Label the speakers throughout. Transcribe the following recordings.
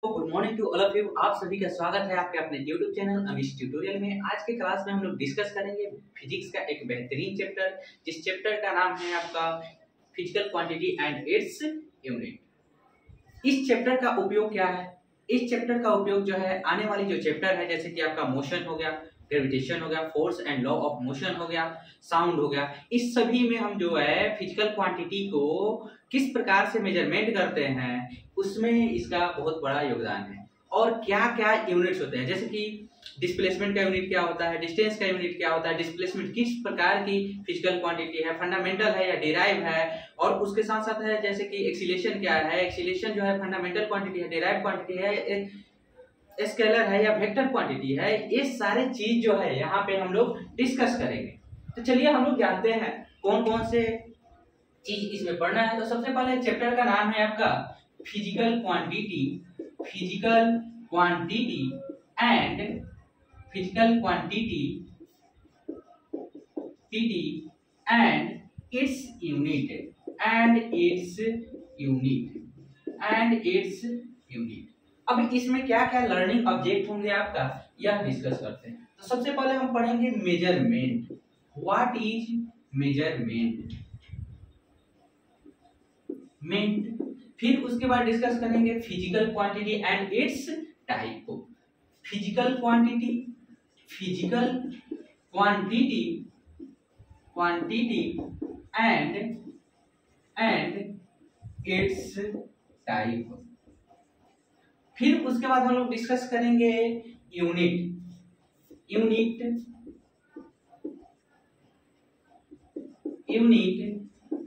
Speaker 1: Good morning to all of you. आप सभी का स्वागत है आपके अपने YouTube चैनल अमीश ट्यूटोरियल में। आज के क्लास में हम लोग डिस्कस करेंगे फिजिक्स का एक बेहतरीन चैप्टर, जिस चैप्टर का नाम है आपका physical quantity and its unit. इस चैप्टर का उपयोग क्या है? इस चैप्टर का उपयोग जो है आने वाली जो चैप्टर है, जैसे कि आपका मोशन हो गया, ग्रेविटेशन हो गया, force and law of motion हो गया, साउंड हो गया, इस सभी में हम जो है फिजिकल क्वांटिटी को किस प्रकार से मेजरमेंट करते हैं, उसमें इसका बहुत बड़ा योगदान है। और क्या क्या यूनिट्स होते हैं, जैसे कि डिस्प्लेसमेंट का यूनिट क्या होता है, डिस्टेंस का यूनिट क्या होता है, डिस्प्लेसमेंट किस प्रकार की फिजिकल क्वांटिटी है, फंडामेंटल है या डिराइव है, और उसके साथ साथ है जैसे कि एक्सीलरेशन क्या है, एक्सीलरेशन जो है फंडामेंटल क्वांटिटी है, डिराइव क्वांटिटी है, स्केलर है या वेक्टर क्वांटिटी है, ये सारे चीज जो है यहाँ पे हम लोग डिस्कस करेंगे। तो चलिए हम लोग जानते हैं कौन कौन से चीज इसमें पढ़ना है। तो सबसे पहले चैप्टर का नाम है आपका physical quantity, physical quantity and physical quantity and its unit अब इसमें क्या क्या लर्निंग ऑब्जेक्ट होंगे आपका, यह डिस्कस करते हैं। तो सबसे पहले हम पढ़ेंगे मेजरमेंट। What is measurement? फिर उसके बाद डिस्कस करेंगे physical quantity and it's type. Physical quantity and it's type. फिर उसके बाद हम लोग डिस्कस करेंगे यूनिट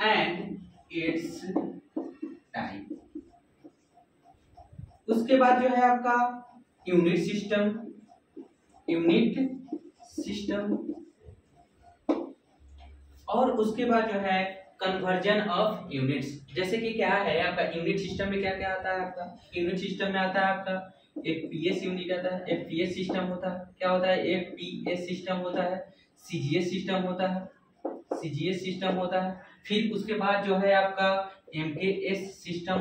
Speaker 1: एंड इट्स टाइप। उसके बाद जो है आपका यूनिट सिस्टम और उसके बाद जो है कन्वर्जन ऑफ यूनिट्स। जैसे कि क्या है आपका यूनिट सिस्टम में क्या क्या आता है, आपका यूनिट सिस्टम में आता है आपका एफपीएस यूनिट आता है, एफपीएस सिस्टम होता है, क्या होता है एफपीएस सिस्टम होता है, सीजीएस सिस्टम होता है, फिर उसके बाद जो है आपका एमकेएस सिस्टम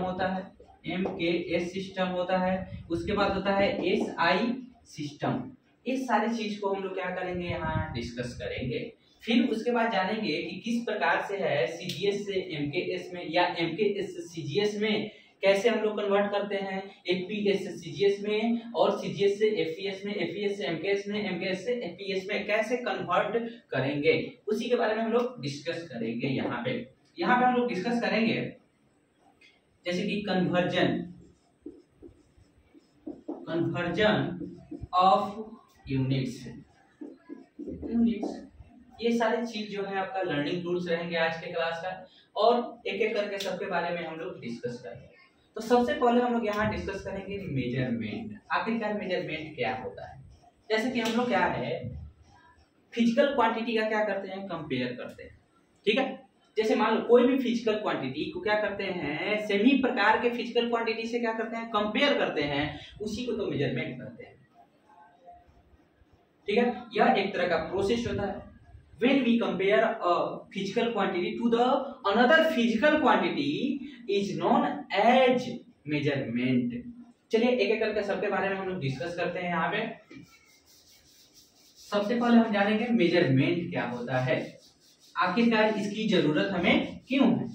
Speaker 1: होता है, उसके बाद होता है एसआई सिस्टम। इस सारी चीज को हम लोग क्या करेंगे, यहाँ डिस्कस करेंगे। फिर उसके बाद जानेंगे कि किस प्रकार से है सीजीएस से एमकेएस में या एमकेएस से सीजीएस में कैसे हम लोग कन्वर्ट करते हैं, एफपीएस से सीजीएस में और सीजीएस से एफपीएस में, एफपीएस से एमकेएस में, एमकेएस से एफपीएस में कैसे कन्वर्ट करेंगे, उसी के बारे में हम लोग डिस्कस करेंगे। यहाँ पे हम लोग डिस्कस करेंगे जैसे कि कन्वर्जन ऑफ यूनिट्स। ये सारी चीज जो है आपका लर्निंग टूल्स रहेंगे आज के क्लास का, और एक एक करके सबके बारे में हम लोग डिस्कस करेंगे। तो सबसे पहले हम लोग यहाँ डिस्कस करेंगे मेजरमेंट। आखिरकार मेजरमेंट क्या होता है? जैसे कि हम लोग क्या है फिजिकल क्वांटिटी का क्या करते हैं, कंपेयर करते हैं। ठीक है, जैसे मान लो कोई भी फिजिकल क्वांटिटी को क्या करते हैं, सेमी प्रकार के फिजिकल क्वांटिटी से क्या करते हैं, कंपेयर करते हैं, उसी को तो मेजरमेंट करते हैं। ठीक है, यह एक तरह का प्रोसेस होता है। When we compare a physical quantity to the another physical quantity is known as measurement। चलिए एक एक करके सबके बारे में हम लोग डिस्कस करते हैं। यहाँ पे सबसे पहले हम जानेंगे मेजरमेंट क्या होता है, आखिरकार इसकी जरूरत हमें क्यों है।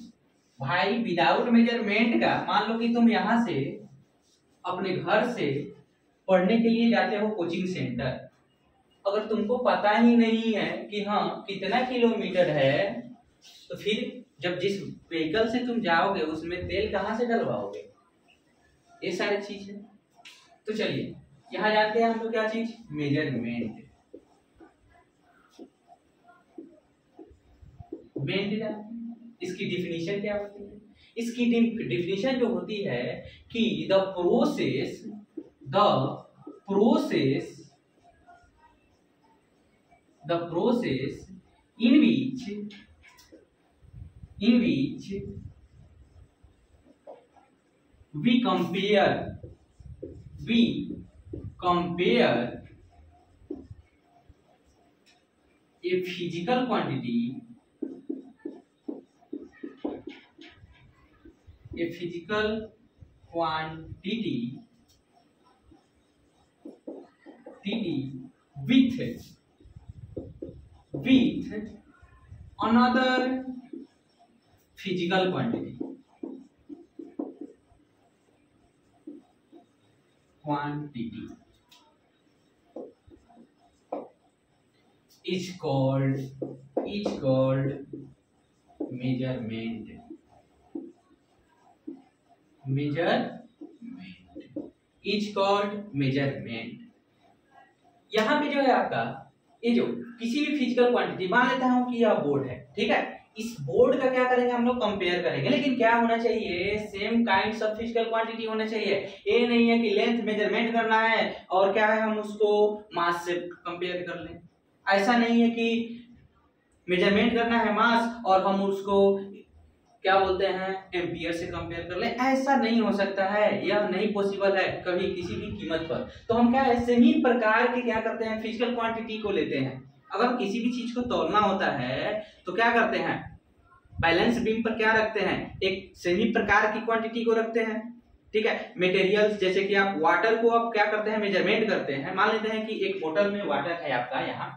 Speaker 1: भाई विदाउट मेजरमेंट का, मान लो कि तुम यहाँ से अपने घर से पढ़ने के लिए जाते हो कोचिंग सेंटर, अगर तुमको पता ही नहीं है कि हाँ कितना किलोमीटर है, तो फिर जब जिस व्हीकल से तुम जाओगे उसमें तेल कहाँ से डलवाओगे, ये सारी चीज है। तो चलिए यहाँ जानते हैं हम लोग क्या चीज, मेजरमेंट। इसकी डिफिनीशन क्या होती है? इसकी डिफिनीशन जो होती है कि the process in which we compare a physical quantity with another physical quantity is called measurement is called measurement। यहाँ पे जो है आपका ये जो किसी भी फिजिकल क्वांटिटी मान लेता हूँ कि यह बोर्ड है, ठीक है। इस बोर्ड का क्या करेंगे हम लोग कंपेयर करेंगे, लेकिन क्या होना चाहिए, same kinds of physical quantity होना चाहिए। ये नहीं है कि लेंथ मेजरमेंट करना है और क्या है हम उसको मास से कंपेयर कर लें। ऐसा नहीं है कि मेजरमेंट करना है मास और हम उसको क्या बोलते हैं एम्पियर से कंपेयर कर ले, ऐसा नहीं हो सकता है, यह नहीं पॉसिबल है कभी किसी भी कीमत पर। तो हम क्या है सेम ही प्रकार के क्या करते हैं फिजिकल क्वांटिटी को लेते हैं। अगर किसी भी चीज को तौलना होता है तो क्या करते हैं, बैलेंस बीम पर क्या रखते हैं, एक सेमी प्रकार की क्वांटिटी को रखते हैं, ठीक है। मटेरियल्स जैसे कि आप वाटर को आप क्या करते हैं मेजरमेंट करते हैं। मान लेते हैं कि एक बोतल में वाटर है आपका यहाँ,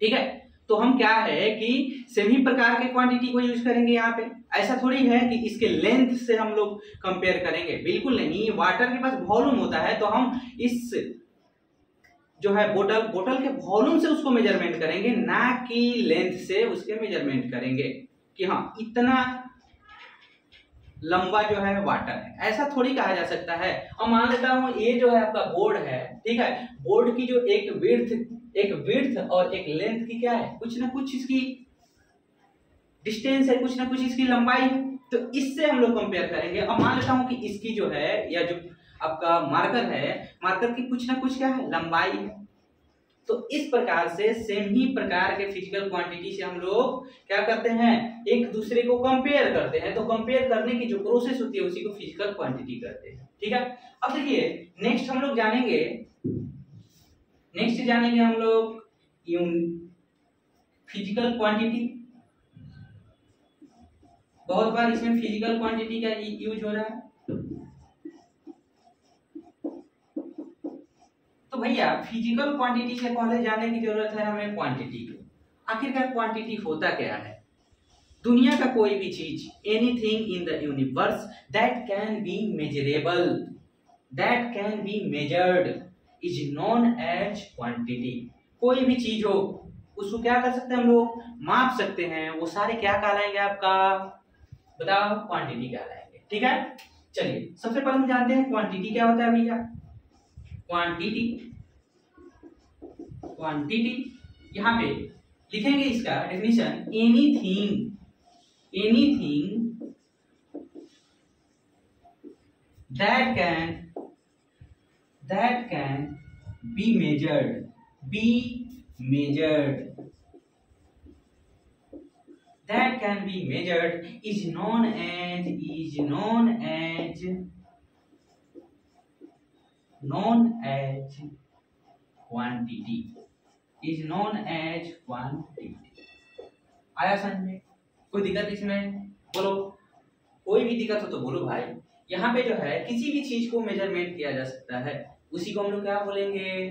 Speaker 1: ठीक है। तो हम क्या है कि सेमी प्रकार के क्वांटिटी को यूज करेंगे यहाँ पे। ऐसा थोड़ी है कि इसके लेंथ से हम लोग कंपेयर करेंगे, बिल्कुल नहीं। वाटर के पास वॉल्यूम होता है तो हम इस जो है बोतल के वॉल्यूम से उसको मेजरमेंट करेंगे, ना कि लेंथ से उसके मेजरमेंट करेंगे कि हाँ इतना लंबा जो है वाटर है, ऐसा थोड़ी कहा जा सकता है। और मान लेता हूं ये जो है आपका बोर्ड है, ठीक है। बोर्ड की जो एक विड्थ और एक लेंथ की क्या है, कुछ ना कुछ इसकी डिस्टेंस है, कुछ ना कुछ इसकी लंबाई है, तो इससे हम लोग कंपेयर करेंगे। और मान लेता हूं कि इसकी जो है या जो आपका मार्कर है, मार्कर की कुछ ना कुछ क्या है लंबाई है। तो इस प्रकार से सेम ही प्रकार के फिजिकल क्वांटिटी से हम लोग क्या करते हैं एक दूसरे को कंपेयर करते हैं। तो कंपेयर करने की जो प्रोसेस होती है उसी को फिजिकल क्वांटिटी कहते हैं, ठीक है। अब देखिए नेक्स्ट हम लोग जानेंगे हम लोग फिजिकल क्वांटिटी। बहुत बार इसमें फिजिकल क्वांटिटी का यूज हो रहा है। तो भैया फिजिकल क्वांटिटी से पहले जानने की जरूरत है हमें क्वांटिटी की। आखिरकार क्वांटिटी होता क्या है। दुनिया का कोई भी चीज, anything in the universe that can be measurable, that can be measured is known as quantity. कोई भी चीज हो उसको क्या कर सकते हैं हम लोग, माप सकते हैं, वो सारे क्या कहलाएंगे आपका, बताओ, क्वांटिटी कहलाएंगे, ठीक है। चलिए सबसे पहले हम जानते हैं क्वांटिटी क्या होता है भैया। क्वांटिटी यहाँ पे लिखेंगे इसका definition, anything that can be measured is known as quantity। आया समझ में? कोई दिक्कत इसमें? बोलो, कोई भी दिक्कत हो तो बोलो भाई। यहाँ पे जो है किसी भी चीज को मेजरमेंट किया जा सकता है, उसी को हम लोग क्या बोलेंगे,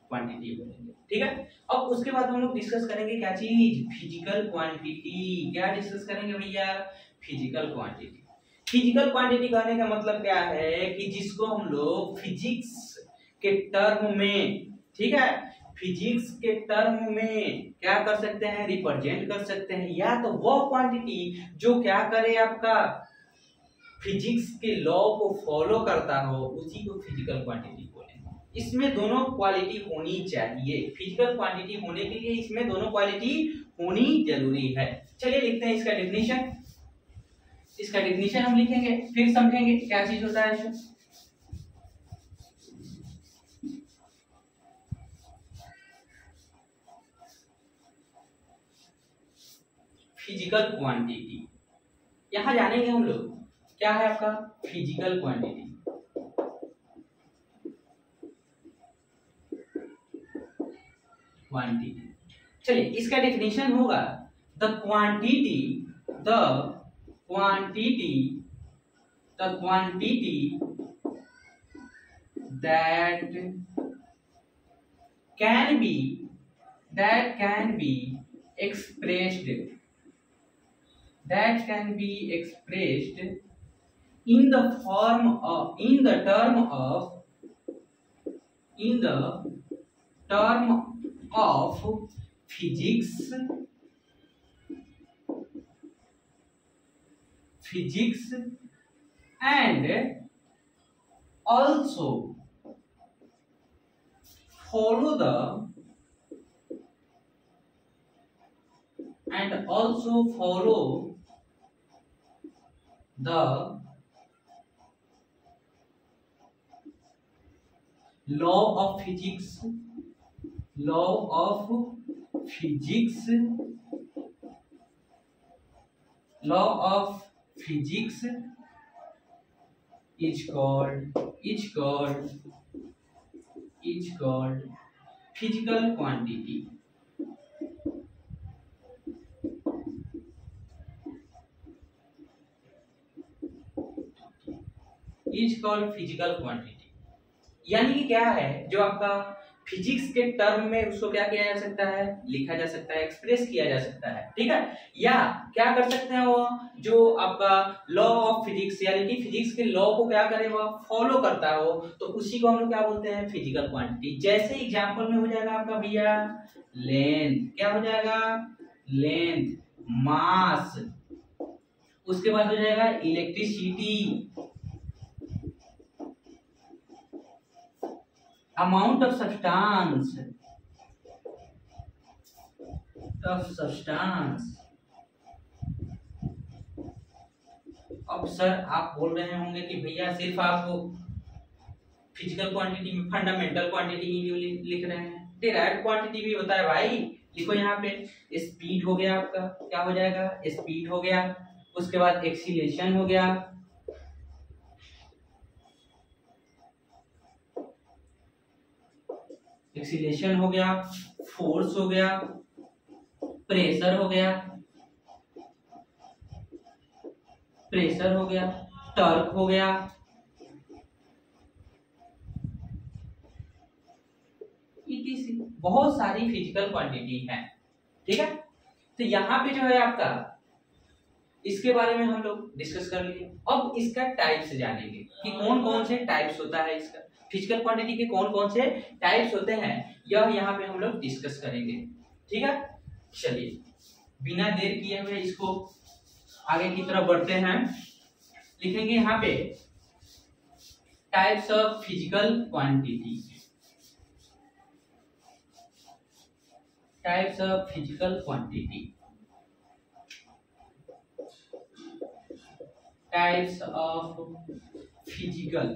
Speaker 1: क्वांटिटी बोलेंगे, ठीक है। अब उसके बाद हम लोग डिस्कस करेंगे क्या चीज, फिजिकल क्वांटिटी। क्या डिस्कस करेंगे भैया, फिजिकल क्वांटिटी। फिजिकल क्वांटिटी कहने का मतलब क्या है कि जिसको हम लोग फिजिक्स के टर्म में, ठीक है, फिजिक्स के टर्म में क्या कर सकते हैं, रिप्रेजेंट कर सकते हैं। या तो वो क्वांटिटी जो क्या करे आपका फिजिक्स के लॉ को फॉलो करता हो, उसी को फिजिकल क्वांटिटी बोलेंगे। इसमें दोनों क्वालिटी होनी चाहिए। फिजिकल क्वांटिटी होने के लिए इसमें दोनों क्वालिटी होनी जरूरी है। चलिए लिखते हैं इसका डेफिनेशन। इसका डेफिनेशन हम लिखेंगे, फिर समझेंगे क्या चीज होता है इसमें। फिजिकल क्वांटिटी यहां जानेंगे हम लोग, क्या है आपका फिजिकल क्वांटिटी। चलिए इसका डेफिनेशन होगा, the quantity that can be that can be expressed in the term of physics and also follow the law of physics is called physical quantity. यानी कि क्या है, जो आपका फिजिक्स के टर्म में उसको क्या किया जा सकता है, लिखा जा सकता है, एक्सप्रेस किया जा सकता है, ठीक है। या क्या कर सकते हैं, वो जो आपका लॉ ऑफ फिजिक्स यानी कि फिजिक्स के लॉ को क्या करे, वो फॉलो करता है, वो तो उसी को हम लोग क्या बोलते हैं, फिजिकल क्वांटिटी। जैसे एग्जांपल में हो जाएगा आपका भैया लेंथ, क्या हो जाएगा, लेंथ, मास, उसके बाद हो जाएगा इलेक्ट्रिसिटी, amount of substance। अब सर आप बोल रहे होंगे कि भैया सिर्फ आप फिजिकल क्वांटिटी में फंडामेंटल क्वांटिटी ही लिख रहे हैं, डिराइव्ड क्वांटिटी भी होता है भाई। लिखो यहाँ पे स्पीड हो गया आपका, क्या हो जाएगा, स्पीड हो गया, उसके बाद एक्सीलरेशन हो गया, फोर्स हो गया, प्रेशर हो गया, टॉर्क हो गया, etc। बहुत सारी फिजिकल क्वांटिटी है, ठीक है। तो यहाँ पे जो है आपका, इसके बारे में हम लोग डिस्कस कर लिए। अब इसका टाइप्स जानेंगे कि कौन कौन से टाइप्स होता है, इसका फिजिकल क्वांटिटी के कौन कौन से टाइप्स होते हैं, यह यहाँ पे हम लोग डिस्कस करेंगे, ठीक है। चलिए बिना देर किए हुए इसको आगे की तरफ बढ़ते हैं। लिखेंगे यहाँ पे types of physical quantity, types of physical quantity, types of physical.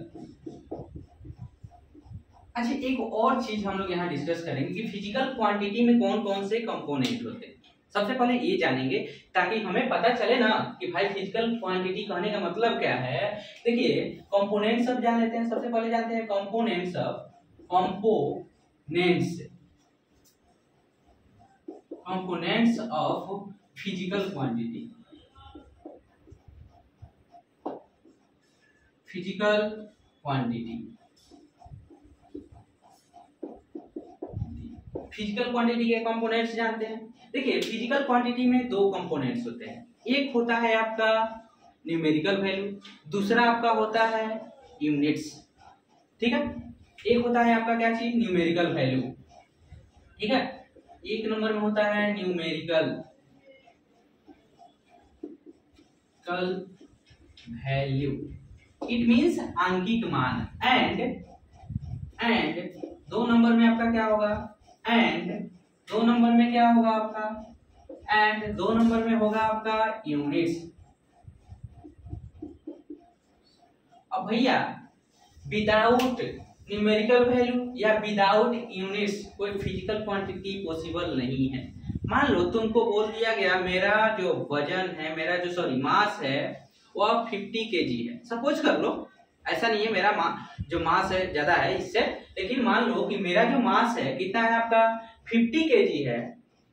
Speaker 1: अच्छा, एक और चीज हम लोग यहाँ डिस्कस करेंगे कि फिजिकल क्वांटिटी में कौन कौन से कंपोनेंट होते हैं। सबसे पहले ये जानेंगे ताकि हमें पता चले ना कि भाई फिजिकल क्वांटिटी कहने का मतलब क्या है। देखिए कंपोनेंट्स सब जान लेते हैं। सबसे पहले जानते हैं components of physical quantity. Physical quantity के कंपोनेंट्स जानते हैं। देखिए फिजिकल क्वांटिटी में दो कंपोनेंट्स होते हैं, एक होता है आपका न्यूमेरिकल वैल्यू, दूसरा आपका होता है यूनिट्स, ठीक है। एक होता है आपका क्या चीज, न्यूमेरिकल वैल्यू, ठीक है। एक नंबर में होता है न्यूमेरिकल वैल्यू, इट मींस अंकित मान। एंड दो नंबर में आपका क्या होगा, दो नंबर में होगा आपका यूनिट्स। अब भैया विदाउट न्यूमेरिकल वैल्यू या विदाउट यूनिट्स कोई फिजिकल क्वांटिटी पॉसिबल नहीं है। मान लो तुमको बोल दिया गया मेरा जो वजन है, मेरा जो मास है वो 50 kg है, सपोज कर लो। ऐसा नहीं है मेरा जो मास है ज्यादा है इससे, लेकिन मान लो कि मेरा जो मास है कितना है आपका 50 kg है,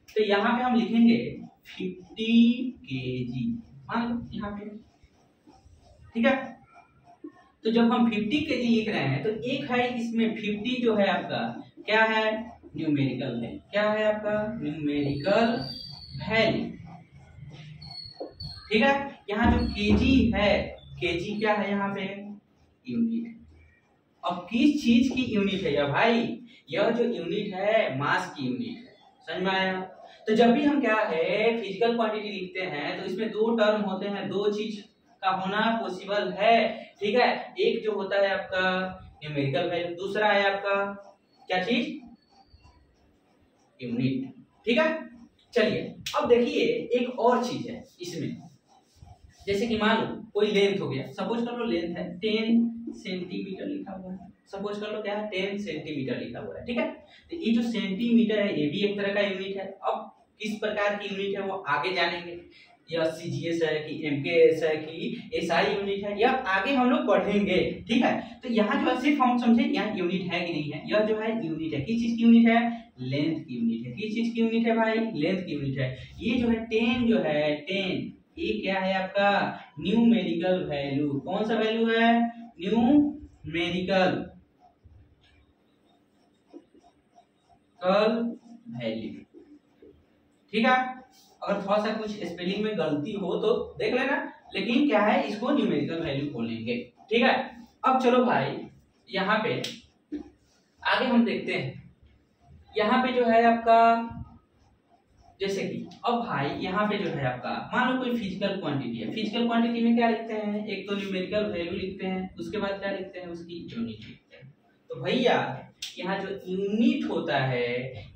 Speaker 1: तो यहाँ पे हम लिखेंगे 50 kg, मान लो यहाँ पे, ठीक है। तो जब हम 50 kg लिख रहे हैं तो एक है इसमें 50 जो है आपका क्या है, न्यूमेरिकल वैल्यू क्या है आपका न्यूमेरिकल वैल्यू। ठीक है, यहाँ जो केजी है, केजी क्या है यहाँ पे यूनिट। अब किस चीज की यूनिट है यह भाई, यह जो यूनिट है मास की यूनिट है, समझ में आया। तो जब भी हम क्या है फिजिकल क्वांटिटी लिखते हैं तो इसमें दो टर्म होते हैं, दो चीज का होना पॉसिबल है। ठीक है, एक जो होता है आपका न्यूमेरिकल वैल्यू, दूसरा है आपका क्या चीज यूनिट। ठीक है, चलिए अब देखिए एक और चीज है इसमें, जैसे कि मान लो कोई लेंथ हो गया, सपोज कर लो लेंथ है 10 सेंटीमीटर लिखा हुआ है, सपोज कर लो क्या है 10 सेंटीमीटर लिखा हुआ है। ठीक है, तो ये जो सेंटीमीटर है ये भी एक तरह का यूनिट है। अब किस प्रकार की यूनिट है वो आगे जानेंगे, या सीजीएस है कि एमकेएस है कि एसआई यूनिट है, या आगे हम लोग पढ़ेंगे। ठीक है, तो यहाँ जो सिर्फ हम समझे यहाँ यूनिट है कि नहीं है, यह जो है यूनिट है, किस चीज की यूनिट है लेंथ की यूनिट है। किस चीज की यूनिट है भाई लेंथ की यूनिट है। ये जो है 10 जो है 10 ये क्या है आपका न्यूमेरिकल वैल्यू। कौन सा वैल्यू है न्यूमेरिकल वैल्यू। ठीक है, अगर थोड़ा सा कुछ स्पेलिंग में गलती हो तो देख लेना, लेकिन क्या है इसको न्यूमेरिकल वैल्यू बोलेंगे। ठीक है, अब चलो भाई यहाँ पे आगे हम देखते हैं, यहाँ पे जो है आपका जैसे कि अब भाई यहाँ पे जो है आपका मान लो कोई फिजिकल क्वांटिटी है, फिजिकल क्वांटिटी में क्या लिखते हैं, एक तो न्यूमेरिकल वैल्यू लिखते हैं, उसके बाद क्या लिखते हैं उसकी यूनिट लिखते हैं। तो भैया यहाँ जो यूनिट होता है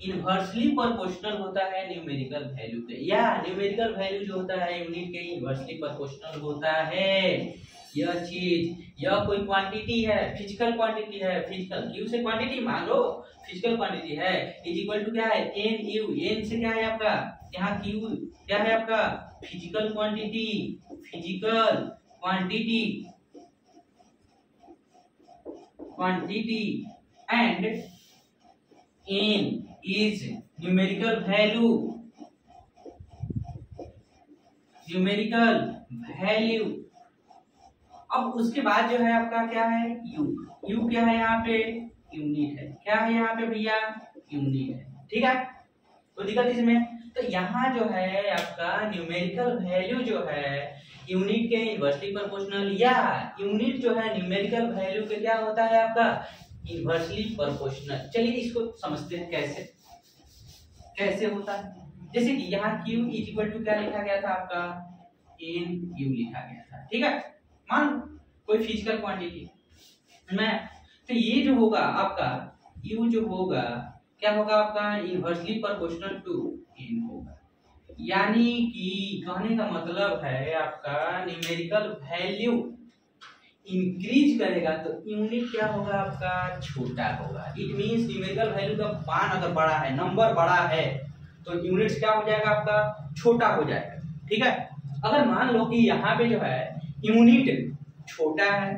Speaker 1: इनवर्सली प्रोपोर्शनल होता है न्यूमेरिकल वैल्यू के, या न्यूमेरिकल वैल्यू जो होता है यूनिट के इनवर्सली प्रोपोर्शनल होता है। यह चीज, यह कोई क्वांटिटी है, फिजिकल क्वांटिटी है, फिजिकल क्यू से क्वांटिटी मान लो फिजिकल क्वांटिटी है, इज इक्वल टू क्या है एन यू, एन से क्या है आपका यहाँ क्यू क्या है आपका physical quantity, physical quantity quantity and n is numerical value, numerical value। अब उसके बाद जो है आपका क्या है u, u क्या है यहाँ पे यूनिट है, क्या है यहाँ पे भैया यूनिट है। ठीक है, तो दिक्कत इसमें, तो यहाँ जो है आपका न्यूमेरिकल वैल्यू जो है यूनिट के इनवर्सली प्रोपोर्शनल, या यूनिट जो है न्यूमेरिकल वैल्यू के क्या होता है आपका इनवर्सली प्रोपोर्शनल। चलिए इसको समझते हैं कैसे कैसे होता है। जैसे कि यहाँ Q इज इक्वल टू क्या लिखा गया था आपका एन यू लिखा गया था। ठीक है, मान कोई फिजिकल क्वांटिटी में, तो ये जो होगा आपका U जो होगा क्या होगा आपका इनवर्सली प्रोपोर्शनल टू n होगा। यानी कि कहने का मतलब है आपका न्यूमेरिकल वैल्यू इंक्रीज करेगा तो यूनिट क्या होगा आपका छोटा होगा। इट मींस न्यूमेरिकल वैल्यू का मान अगर बड़ा है, नंबर बड़ा है, तो यूनिट्स क्या हो जाएगा आपका छोटा हो जाएगा। ठीक है, अगर मान लो कि यहाँ पे जो है यूनिट छोटा है,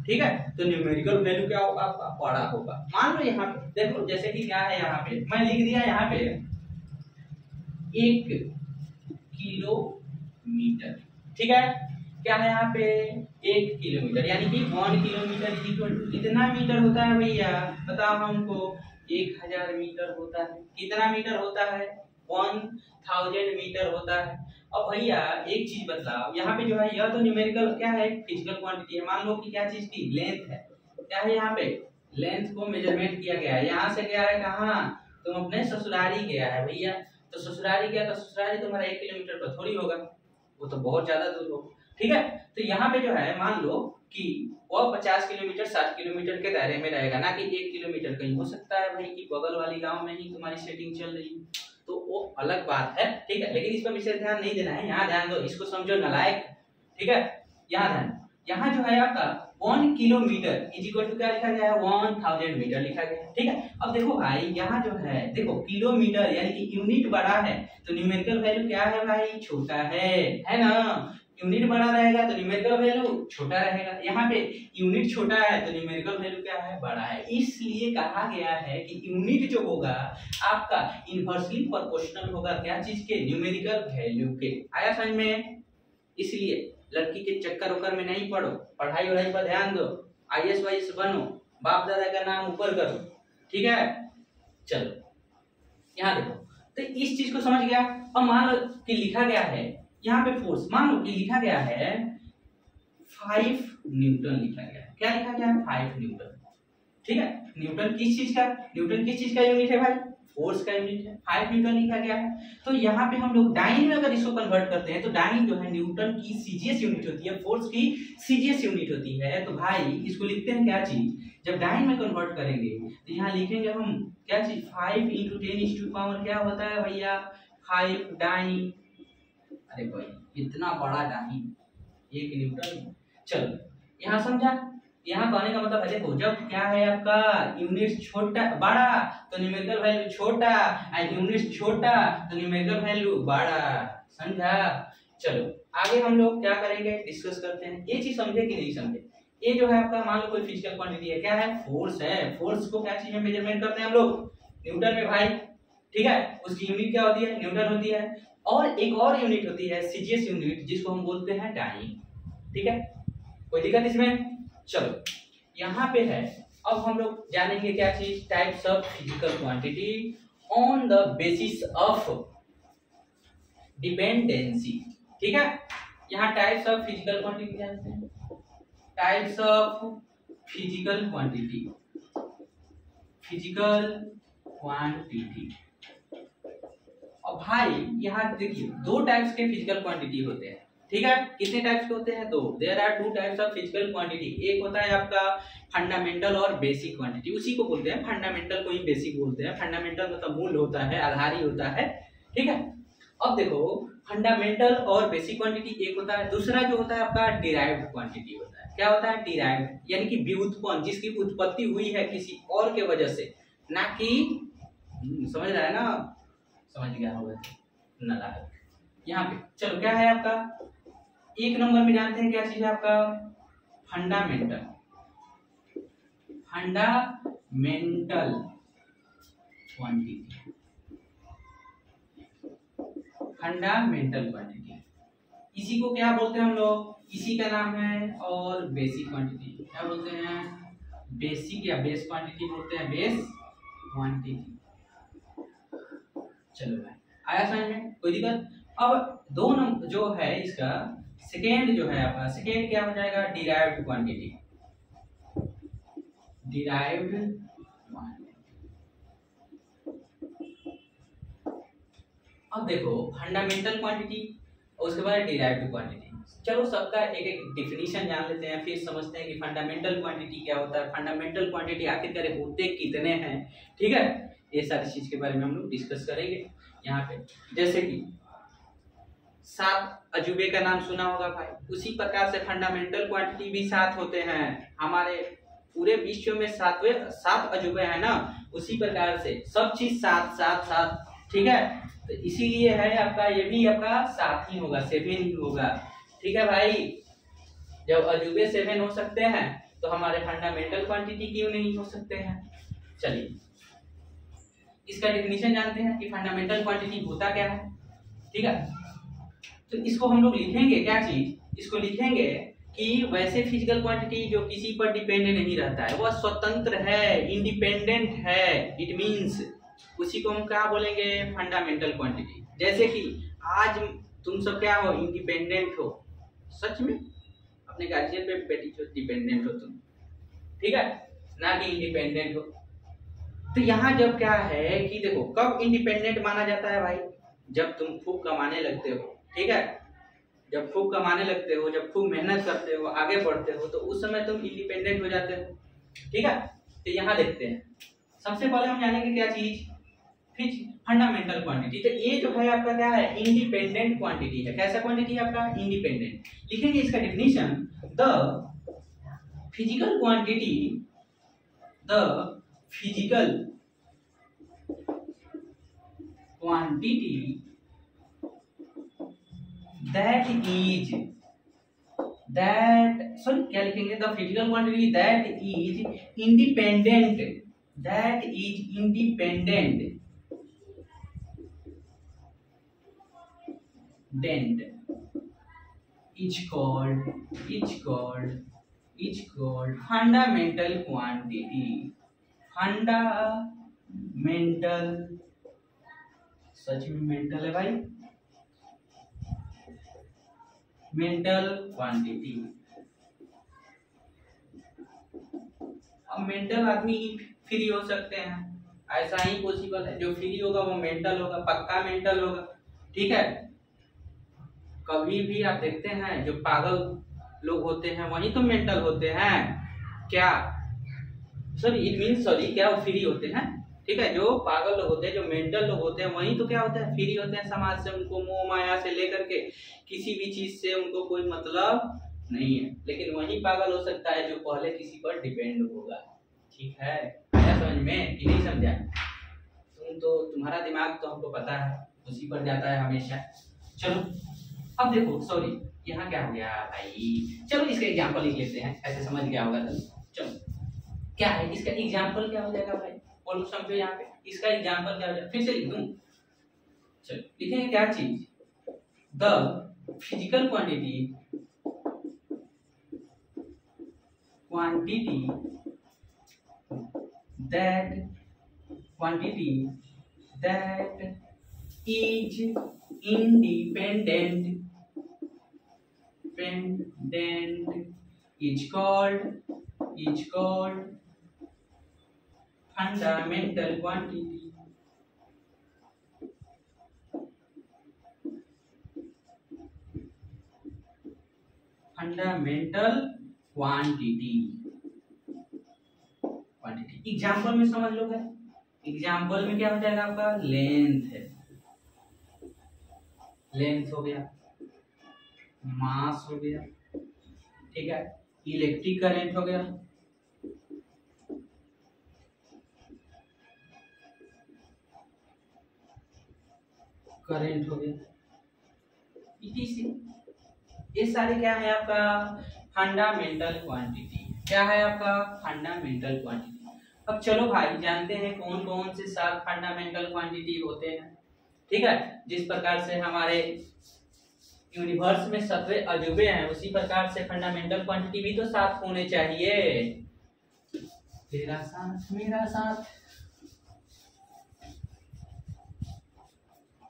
Speaker 1: ठीक है, तो न्यूमेरिकल वैल्यू क्या होगा आपका बड़ा होगा। मान लो यहाँ पे देखो जैसे कि क्या है, यहाँ पे मैं लिख दिया यहाँ पे 1 किलोमीटर। ठीक है, क्या है यहाँ पे 1 किलोमीटर, यानी कि 1 किलोमीटर इज इक्वल टू कितना मीटर होता है भैया बताओ हमको 1000 मीटर होता है। कितना मीटर होता है 1000 मीटर होता है। अब भैया एक चीज बतलाओ, यहाँ पे जो है यह तो न्यूमेरिकल क्या है फिजिकल क्वांटिटी है, मान लो कि क्या चीज की लेंथ है, क्या है यहाँ पे लेंथ को मेजरमेंट किया गया है। यहाँ से गया है कहाँ, तुम अपने ससुरारी गया है भैया, तो ससुरारी गया तो ससुरारी तुम्हारा 1 किलोमीटर पर थोड़ी होगा, वो तो बहुत ज्यादा दूर होगा। ठीक है, तो यहाँ पे जो है मान लो कि वो 50 किलोमीटर 60 किलोमीटर के दायरे में रहेगा, ना कि 1 किलोमीटर। कहीं हो सकता है भाई कि बगल वाली गांव में ही तुम्हारी सेटिंग चल रही है, तो वो अलग बात है। ठीक है, लेकिन इस पर विशेष ध्यान नहीं देना है, यहाँ ध्यान दो, इसको समझो नालायक। ठीक है, यहाँ ध्यान, यहाँ जो है आपका 1 किलोमीटर इज इक्वल टू क्या लिखा गया है 1000 मीटर लिखा गया है। ठीक है, अब देखो भाई यहाँ जो है देखो किलोमीटर यानी कि यूनिट बड़ा है तो न्यूमेरिकल वैल्यू क्या है भाई छोटा है ना। यूनिट बड़ा रहेगा तो न्यूमेरिकल वैल्यू छोटा रहेगा, यहाँ पे यूनिट छोटा है तो न्यूमेरिकल वैल्यू क्या है बड़ा है। इसलिए कहा गया है कि यूनिट जो होगा आपका इनवर्सली प्रोपोर्शनल होगा क्या चीज के न्यूमेरिकल वैल्यू के। आया समझ में? इसलिए लड़की के चक्कर उक्कर में नहीं पड़ो, पढ़ाई वढ़ाई पर ध्यान दो, IAS वाईएस बनो, बाप दादा का नाम ऊपर करो। ठीक है, चलो। यहाँ देखो, तो इस चीज को समझ गया। अब मान लो कि लिखा गया है यहाँ पे फोर्स, मान लो कि लिखा गया है 5 न्यूटन लिखा गया है। क्या लिखा गया है? 5 न्यूटन। ठीक है, न्यूटन किस चीज का, न्यूटन किस चीज का यूनिट है भाई? फोर्स का यूनिट है। 5 न्यूटन लिखा गया है। तो यहाँ पे हम लोग डाइन में अगर इसको कन्वर्ट करते हैं तो डाइन जो है न्यूटन की सीजीएस यूनिट होती है, फोर्स की सीजीएस यूनिट होती है। तो भाई इसको लिखते हैं क्या चीज, जब डाइन में कन्वर्ट करेंगे तो यहाँ लिखेंगे हम क्या चीज, 5 × 10⁻⁴ क्या होता है भैया? 5 डाइन। अरे भाई इतना बड़ा डाइन 1 न्यूटन। चलो यहाँ समझा। यहाँ कहने का मतलब है, देखो जब क्या है आपका यूनिट छोटा बड़ा तो न्यूमेरिकल वैल्यू छोटा, और यूनिट छोटा तो न्यूमेरिकल वैल्यू बड़ा। समझा? चलो आगे हम लोग क्या करेंगे, डिस्कस करते हैं। ये चीज समझे कि नहीं समझे? ये जो है आपका मान लो कोई फिजिकल क्वांटिटी है, क्या है? फोर्स है। फोर्स को क्या चीज में मेजरमेंट करते हैं हम लोग? न्यूटन में भाई। ठीक है, उसकी यूनिट क्या होती है? न्यूटन होती है। और एक और यूनिट होती है सीजीएस यूनिट, जिसको हम बोलते हैं डाइन। ठीक है, कोई दिक्कत इसमें? चलो यहाँ पे है, अब हम लोग जानेंगे क्या चीज, types of physical quantity on the basis of dependency. ठीक है, यहाँ टाइप्स ऑफ फिजिकल क्वांटिटी जानते हैं, types of physical quantity, physical quantity. और भाई यहाँ देखिए 2 टाइप्स के फिजिकल क्वांटिटी होते हैं। ठीक है, कितने टाइप्स के होते हैं? 2। There are 2 types of physical quantity. एक होता है आपका फंडामेंटल और बेसिक क्वांटिटी, उसी को बोलते हैं फंडामेंटल को ही बेसिक बोलते हैं। फंडामेंटल मतलब मूल होता है, आधारी होता है। ठीक है, अब देखो फंडामेंटल और बेसिक क्वांटिटी एक होता है, दूसरा जो होता है आपका डिराइव्ड क्वांटिटी होता है। क्या होता है? डिराइव्ड, यानी कि व्युत्पन्न, जिसकी उत्पत्ति हुई है किसी और के वजह से, ना कि समझ रहा है ना? समझ गया होगा ना? यहाँ पे चलो क्या है आपका, 1 नंबर में जानते हैं क्या चीज है आपका? Fundamental, fundamental quantity, fundamental quantity. इसी को क्या बोलते हैं हम लोग? इसी का नाम है और बेसिक क्वांटिटी। क्या बोलते हैं? बेसिक या बेस क्वांटिटी बोलते हैं, बेस क्वांटिटी। चलो भाई आया समझ में? कोई दिक्कत? अब 2 नंबर जो है इसका सेकेंड जो है आपका, सेकेंड क्या हो जाएगा? Derived quantity, derived quantity. अब देखो फंडामेंटल क्वांटिटी और उसके बाद डिराइव्ड क्वांटिटी। चलो सबका एक एक डिफिनीशन जान लेते हैं, फिर समझते हैं कि फंडामेंटल क्वांटिटी क्या होता है, फंडामेंटल क्वांटिटी आखिरकार होते कितने हैं। ठीक है, ये सारी चीज के बारे में हम लोग डिस्कस करेंगे यहाँ पे। जैसे कि 7 अजूबे का नाम सुना होगा भाई, उसी प्रकार से फंडामेंटल क्वांटिटी भी 7 होते हैं। हमारे पूरे विश्व में 7 अजूबे हैं ना, उसी प्रकार से सब चीज 7 7 7। ठीक है, तो इसीलिए है आपका, ये भी आपका 7 ही होगा, 7 ही होगा। ठीक है भाई, जब अजूबे 7 हो सकते हैं तो हमारे फंडामेंटल क्वांटिटी क्यों नहीं हो सकते हैं? चलिए इसका डेफिनेशन जानते हैं कि फंडामेंटल क्वांटिटी होता क्या है। ठीक है, तो इसको हम लोग लिखेंगे क्या चीज, इसको लिखेंगे कि वैसे फिजिकल क्वांटिटी जो किसी पर डिपेंड नहीं रहता है, वह स्वतंत्र है, इंडिपेंडेंट है। इट मींस उसी को हम क्या बोलेंगे? Fundamental quantity. जैसे कि आज तुम सब क्या हो? इंडिपेंडेंट हो। सच में अपने गार्जियन पे डिपेंडेंट हो तुम। ठीक है, ना कि इंडिपेंडेंट हो। तो यहाँ जब क्या है कि देखो कब इंडिपेंडेंट माना जाता है भाई? जब तुम खूब कमाने लगते हो। ठीक है, जब खूब कमाने लगते हो, जब खूब मेहनत करते हो, आगे बढ़ते हो, तो उस समय तुम इंडिपेंडेंट हो जाते हो। ठीक है, तो यहाँ देखते हैं, सबसे पहले हम जानेंगे क्या चीज, फिर फंडामेंटल क्वांटिटी। तो ये जो है आपका क्या है? इंडिपेंडेंट क्वांटिटी है। कैसा क्वांटिटी है आपका? इंडिपेंडेंट। लिखेंगे इसका definition, the physical quantity, the physical quantity that is that sorry क्या लिखेंगे? the physical quantity that is independent, that is independent is called fundamental quantity, fundamental सच में मेंटल है भाई, मेंटल क्वांटिटी। अब मेंटल आदमी ही फ्री हो सकते हैं, ऐसा ही पॉसिबल है, जो फ्री होगा वो मेंटल होगा, पक्का मेंटल होगा। ठीक है, कभी भी आप देखते हैं जो पागल लोग होते हैं वही तो मेंटल होते हैं क्या, सॉरी इट मीन सॉरी क्या, वो फ्री होते हैं। ठीक है, जो पागल लोग होते हैं, जो मेंटल लोग होते हैं वही तो क्या होते हैं, फ्री होते हैं। समाज से उनको मोह माया से लेकर के किसी भी चीज से उनको कोई मतलब नहीं है। लेकिन वही पागल हो सकता है जो पहले किसी पर डिपेंड होगा। ठीक है, आया समझ में कि नहीं समझा? तुम तो, तुम्हारा दिमाग तो हमको पता है उसी पर जाता है हमेशा। चलो अब देखो, सॉरी यहाँ क्या हो गया भाई, चलो इसका एग्जांपल लिख लेते हैं, ऐसे समझ गया होगा तो। चलो क्या है इसका एग्जांपल, क्या हो जाएगा भाई, बोलो समझो। यहाँ पे इसका एग्जांपल क्या हो जाएगा, फिर से लिख दूं। चलो लिखेंगे क्या चीज, the physical quantity that is independent is called fundamental quantity. Fundamental quantity example में समझ लो। एग्जाम्पल में क्या हो जाएगा आपका, लेंथ है, लेंथ हो गया, मास हो गया, ठीक है, इलेक्ट्रिक करंट हो गया, करंट हो गया, ये सारे क्या है आपका फंडामेंटल क्वांटिटी। क्या है आपका फंडामेंटल क्वांटिटी। अब चलो भाई जानते हैं कौन कौन से 7 फंडामेंटल क्वांटिटी होते हैं। ठीक है, जिस प्रकार से हमारे यूनिवर्स में 7 अजूबे हैं उसी प्रकार से फंडामेंटल क्वांटिटी भी तो 7 होने चाहिए। तेरा साथ मेरा साथ।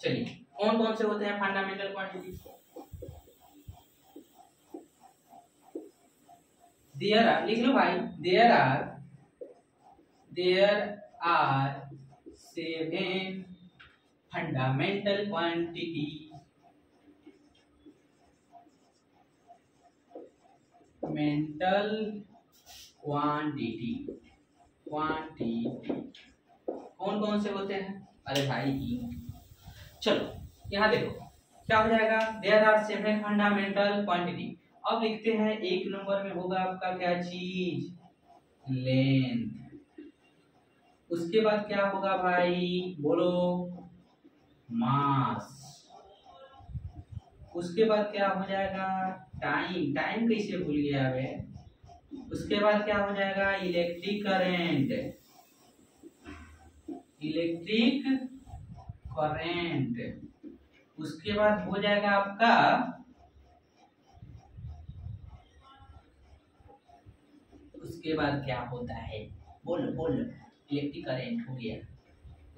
Speaker 1: चलिए कौन कौन से होते हैं फंडामेंटल क्वांटिटी। देयर आर, लिख लो भाई, there are 7 fundamental quantity. Mental quantity कौन कौन से होते हैं, अरे भाई चलो यहाँ देखो क्या हो जाएगा, देयर आर 7 फंडामेंटल क्वांटिटी। अब लिखते हैं 1 नंबर में होगा आपका क्या चीज, लेंथ। उसके बाद क्या होगा भाई बोलो, मास। उसके बाद क्या हो जाएगा, टाइम, टाइम कैसे भूल गया बे। उसके बाद क्या हो जाएगा, इलेक्ट्रिक करंट, इलेक्ट्रिक करंट। उसके बाद हो जाएगा आपका उसके बाद क्या होता है, बोलो बोलो, इलेक्ट्रिक करंट हो गया।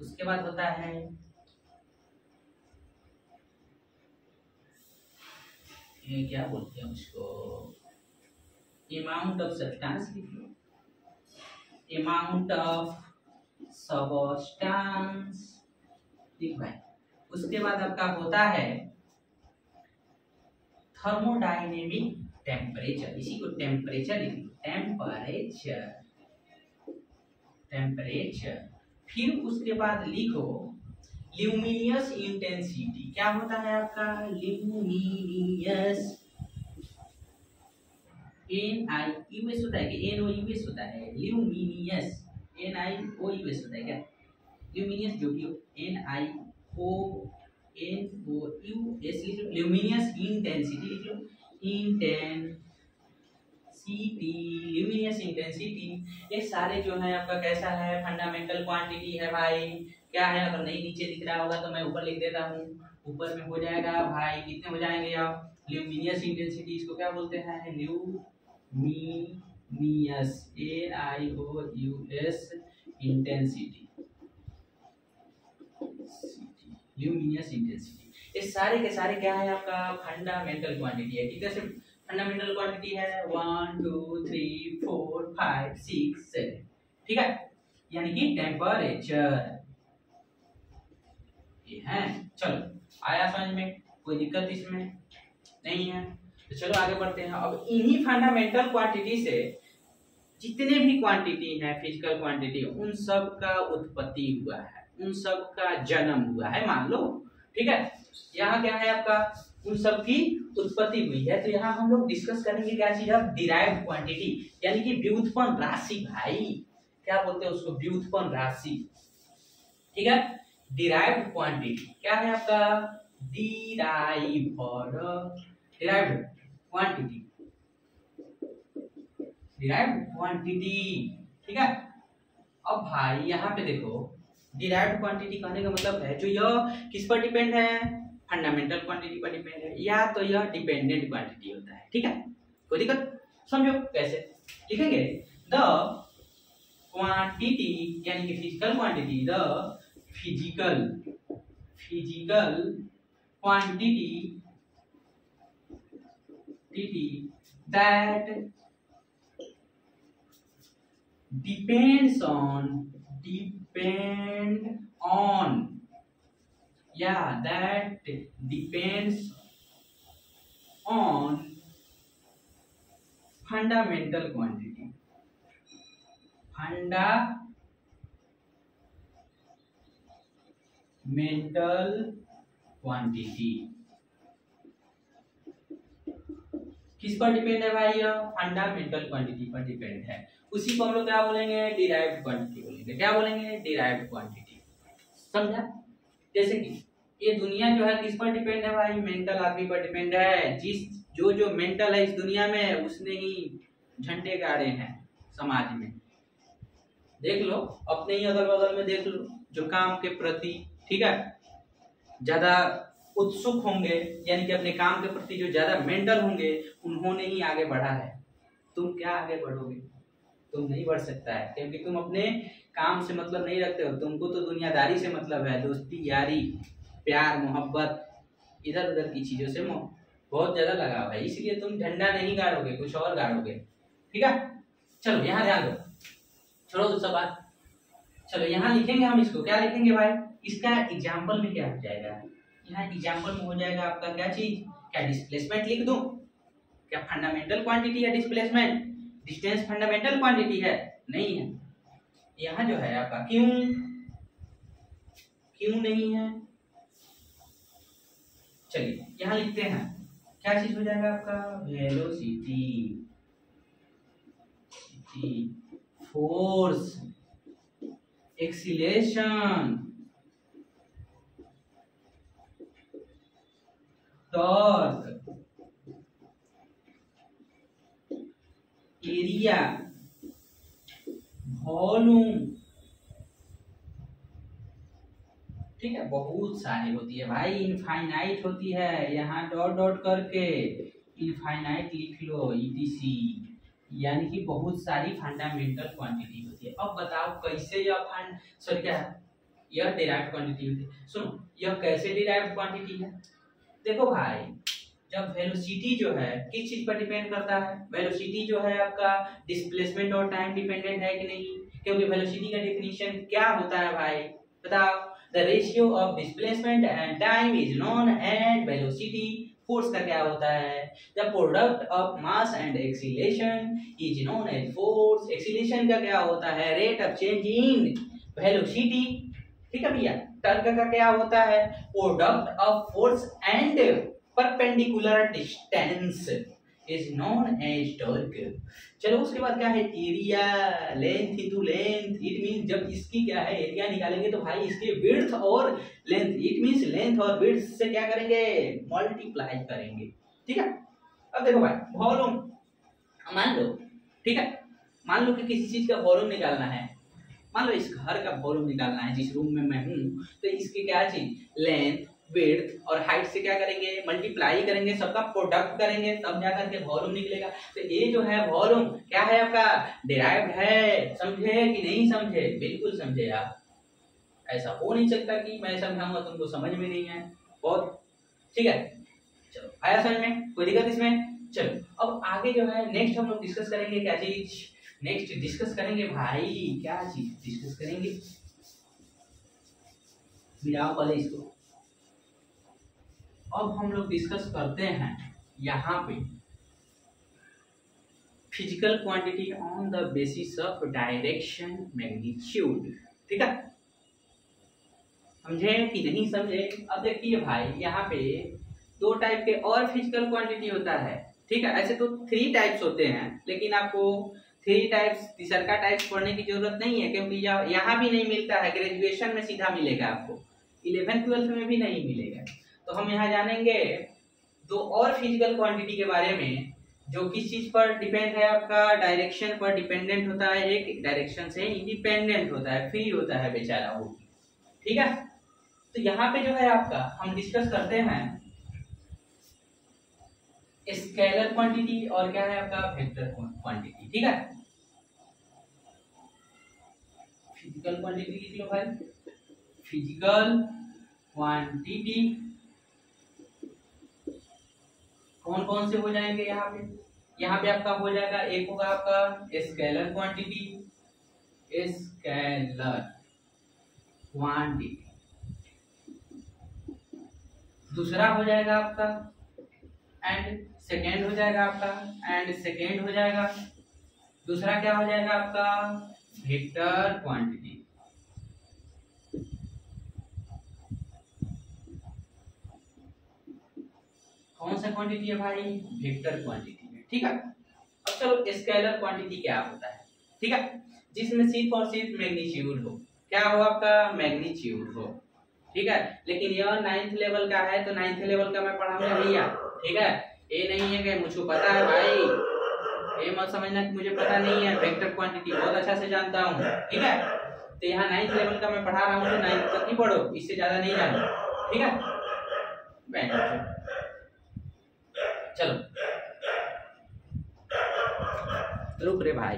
Speaker 1: उसके बाद होता है ये क्या बोलते हैं उसको, amount of substance, amount of substance. ठीक भाई। उसके बाद आपका होता है थर्मोडायनेमिक टेम्परेचर, इसी को टेम्परेचर लिख लो, टेम्परेचर, टेम्परेचर। फिर उसके बाद लिखो ल्यूमिनियस इंटेंसिटी। क्या होता है आपका, ल्यूमिनियस, NIUS होता है कि NOUS होता है, ल्यूमिनियस, NIOUS होता है क्या, ल्यूमिनियस जो भी हो, NIONOUS लिख लो, ल्यूमिनियस इंटेंसिटी लिख लो, इंटेंसिटी, ल्यूमिनियस इंटेंसिटी। ये सारे जो है आपका कैसा है, फंडामेंटल क्वांटिटी है भाई। क्या है, अगर नहीं नीचे दिख रहा होगा तो मैं ऊपर लिख देता हूँ। ऊपर में हो जाएगा भाई, कितने हो जाएंगे आप, ल्यूमिनियस इंटेंसिटी, इसको क्या बोलते हैं, luminous, AIOUS intensity, luminous intensity. ये सारे के सारे क्या है आपका फंडामेंटल क्वांटिटी है। कितने से फंडामेंटल क्वांटिटी है 1 2 3 4 5 6 7, ठीक है, यानी कि टेम्परेचर ये है। चलो आया समझ में, कोई दिक्कत इसमें नहीं है। तो चलो आगे बढ़ते हैं। अब इन्हीं फंडामेंटल क्वांटिटी से जितने भी क्वांटिटी हैं फिजिकल क्वांटिटी, उन सब का उत्पत्ति हुआ है, उन सब का जन्म हुआ है मान लो, ठीक है। यहाँ क्या है आपका, उन सब की उत्पत्ति हुई है। तो यहाँ हम लोग डिस्कस करेंगे क्या चीज है, डिराइव्ड क्वांटिटी, यानी कि व्युत्पन्न राशि। भाई क्या बोलते हैं उसको, व्युत्पन्न राशि, ठीक है। डिराइव्ड क्वांटिटी क्या है आपका, डिराइव्ड क्वांटिटी, डिराइव्ड क्वांटिटी, ठीक है। अब भाई यहाँ पे देखो, डिराइव्ड क्वांटिटी कहने का मतलब है जो यह किस पर डिपेंड है, फंडामेंटल क्वांटिटी पर डिपेंड है, या तो यह डिपेंडेंट क्वांटिटी होता है, ठीक है। कोई दिक्कत, समझो कैसे लिखेंगे, द क्वांटिटी यानी कि physical quantity, the physical quantity that depend on yeah that depends on fundamental quantity, किस पर डिपेंड है भाई, यह फंडामेंटल क्वांटिटी पर डिपेंड है। उसी को हम लोग क्या बोलेंगे, डिराइव्ड क्वांटिटी बोलेंगे। क्या बोलेंगे, डिराइव्ड क्वांटिटी, समझा। जैसे कि ये दुनिया जो है किस पर डिपेंड है भाई, मेंटल आदमी पर डिपेंड है। जिस जो मेंटल है इस दुनिया में, उसने ही झंडे गाड़े हैं समाज में। देख लो अपने ही अगल बगल में, देख लो जो काम के प्रति, ठीक है, ज्यादा उत्सुक होंगे, यानी कि अपने काम के प्रति जो ज्यादा मेंटल होंगे, उन्होंने ही आगे बढ़ा है। तुम क्या आगे बढ़ोगे, तुम नहीं बढ़ सकता है, क्योंकि तुम अपने काम से मतलब नहीं रखते हो। तुमको तो दुनियादारी से मतलब है, दोस्ती यारी प्यार मोहब्बत, इधर उधर की चीजों से बहुत ज्यादा लगाव है, इसलिए तुम झंडा नहीं गाड़ोगे, कुछ और गाड़ोगे, ठीक है। चलो यहाँ ध्यान दो, छोड़ो तो सब बात। चलो यहाँ लिखेंगे हम इसको, क्या लिखेंगे भाई, इसका एग्जाम्पल में क्या हो जाएगा, यहाँ एग्जाम्पल में हो जाएगा आपका क्या चीज, क्या डिस्प्लेसमेंट लिख दूं, क्या फंडामेंटल क्वांटिटी है डिस्प्लेसमेंट, डिस्टेंस फंडामेंटल क्वांटिटी है, नहीं है। यहाँ जो है आपका क्यों नहीं है, चलिए यहाँ लिखते हैं, क्या चीज हो जाएगा आपका, velocity, force, acceleration, torque, area, volume, ठीक है। बहुत सारी होती है भाई, इनफाइनाइट होती है, यहाँ डॉट डॉट करके इनफाइनाइट लिख लो, ईटीसी, यानी कि बहुत सारी फंडामेंटल क्वांटिटी होती है। अब बताओ कैसे यह डिराइव्ड क्वांटिटी होती है। सुनो, यह कैसे डिराइव्ड क्वांटिटी है, देखो भाई, जब वेलोसिटी जो है किस चीज पर डिपेंड करता है, वेलोसिटी जो है आपका डिस्प्लेसमेंट और टाइम डिपेंडेंट है कि नहीं, क्योंकि वेलोसिटी का डेफिनेशन क्या होता है भाई, बताओ, the ratio of displacement and time is known as velocity. Force का क्या होता है, the product of mass and acceleration is known as force. Acceleration का क्या होता है, rate of change in velocity, ठीक है भैया। टॉर्क का क्या होता है, product of force and perpendicular distance is known as torque. चलो उसके बाद क्या है, area, length into length, it means जब इसकी क्या है एरिया निकालेंगे तो भाई इसके विड्थ और लेंथ, इट मींस लेंथ और विड्थ से क्या करेंगे, मल्टीप्लाई करेंगे, ठीक है। अब देखो भाई, वॉल्यूम मान लो, ठीक है, मान लो कि किसी चीज का वॉल्यूम निकालना है, मान लो इस घर का वॉल्यूम निकालना है, जिस रूम में मैं हूँ, तो इसकी क्या चीज, लेंथ, विड्थ और हाइट से क्या करेंगे, मल्टीप्लाई करेंगे, सबका प्रोडक्ट करेंगे, तब जाकर के वॉल्यूम निकलेगा। तो ये जो है वॉल्यूम क्या है आपका, डिराइव्ड है, समझे कि नहीं समझे, बिल्कुल समझे आप। ऐसा हो नहीं सकता कि मैं समझाऊंगा तुमको समझ में नहीं आए। बहुत ठीक है, चलो आया समझ में, कोई दिक्कत इसमें। चलो अब आगे जो है नेक्स्ट हम लोग डिस्कस करेंगे क्या चीज, नेक्स्ट डिस्कस करेंगे भाई, क्या चीज डिस्कस करेंगे, मिलाओ पहले इसको। अब हम लोग डिस्कस करते हैं यहाँ पे physical quantity on the basis of direction magnitude. ठीक है, समझे कि नहीं समझे। अब देखिए भाई यहाँ पे दो टाइप के और फिजिकल क्वांटिटी होता है। ठीक है, ऐसे तो 3 टाइप्स होते हैं, लेकिन आपको 3 टाइप्स तीसरा टाइप्स पढ़ने की जरूरत नहीं है, क्योंकि यहाँ भी नहीं मिलता है, ग्रेजुएशन में सीधा मिलेगा आपको, 11th-12th में भी नहीं मिलेगा। तो हम यहाँ जानेंगे 2 और फिजिकल क्वांटिटी के बारे में, जो किस चीज पर डिपेंड है, आपका डायरेक्शन पर डिपेंडेंट होता है, एक डायरेक्शन से इंडिपेंडेंट होता है, फ्री होता है बेचारा वो। ठीक है, तो यहाँ पे जो है आपका हम डिस्कस करते हैं स्केलर क्वांटिटी और क्या है आपका वेक्टर क्वांटिटी। ठीक है, फिजिकल क्वांटिटी लिख लो भाई, फिजिकल क्वांटिटी कौन कौन से हो जाएंगे यहाँ पे, यहाँ पे आपका हो जाएगा, एक होगा आपका स्केलर क्वांटिटी, स्केलर क्वांटिटी, दूसरा हो जाएगा आपका एंड सेकेंड हो जाएगा आपका एंड सेकेंड हो जाएगा, दूसरा क्या हो जाएगा आपका वेक्टर क्वांटिटी। कौन सा क्वांटिटी है भाई, वेक्टर क्वांटिटी है। ठीक है, अब चलो स्केलर क्वांटिटी क्या होता है। ठीक है, जिसमें सिर्फ और सिर्फ मैग्नीट्यूड हो, क्या हो आपका मैग्नीट्यूड हो। ठीक है, लेकिन यह 9th लेवल का है, तो 9th लेवल का मैं पढ़ाऊंगा भैया। ठीक है, ये नहीं है कि मुझे पता है भाई, ये मत समझना कि मुझे पता नहीं है, वेक्टर क्वांटिटी बहुत अच्छा से जानता हूँ। ठीक है, तो यहाँ 9th लेवल का मैं पढ़ा रहा हूँ, तो 9th तक ही पढ़ो, इससे ज्यादा नहीं जानो। ठीक है, चलो रुक रे भाई।